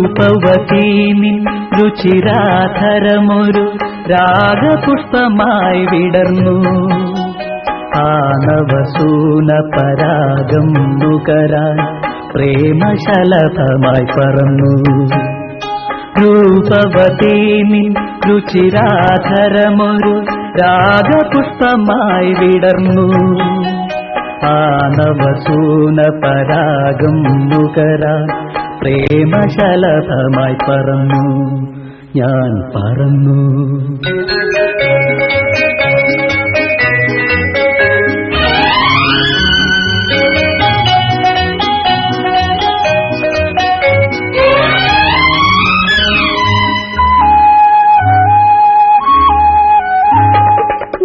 രൂപവതി നിൻ രുചിരാധരമൊരു രാഗപുഷ്പമായി വിടർന്നു ആനവസൂന പരാഗം നുകരാൻ പ്രേമശലഭമായി പറന്നു രൂപവതി നിൻ രുചിരാധരമൊരു രാഗപുഷ്പമായി വിടർന്നു ആനവസൂന പരാഗം നുകരാൻ പ്രേമശലഭമായി പറന്നു ഞാൻ പറന്നു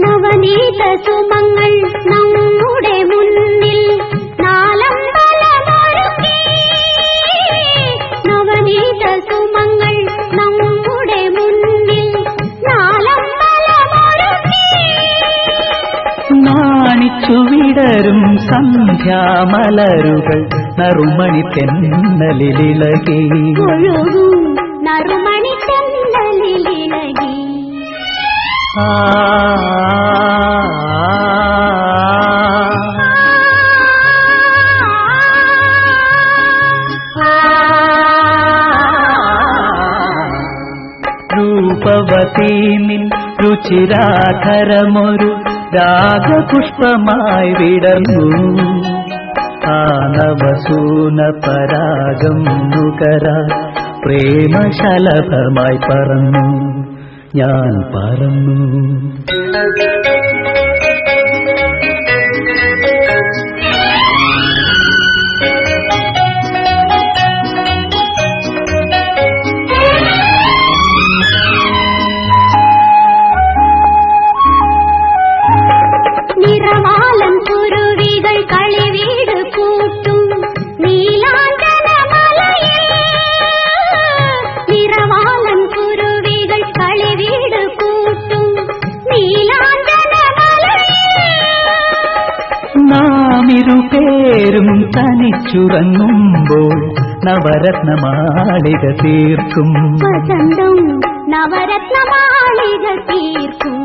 നവനീത സുമങ്ങൾ നമ്മുടെ മുന്നിൽ നാലമ്പലമൊരുക്കി നവനീത സുമങ്ങൾ നമ്മുടെ മുന്നിൽ നാലമ്പലമൊരുക്കി നാണിച്ചു വിടരും സന്ധ്യാമലരുകൾ നറുമണി തെന്നലിലിളകി നറുമണി തെന്നലിലിളകി രൂപവതി നിൻ രുചിരാധരമൊരു രാഗപുഷ്പമായി വിടർന്നു ആനവസൂന പരാഗം നുകരാൻ പ്രേമശലഭമായി പറന്നു ഞാൻ പറന്നു നിറവാലം കുരുവികൾ കളിവീട് കൂട്ടും നീലാഞ്ചനമലയിൽ നിറവാലം കുരുവികൾ കളിവീട് കൂട്ടും നീലാഞ്ചനമലയിൽ നാമിരുപേരും തനിച്ചുറങ്ങുമ്പോൾ നവരത്നമാളിക തീർക്കും വസന്തം നവരത്നമാളിക തീർക്കും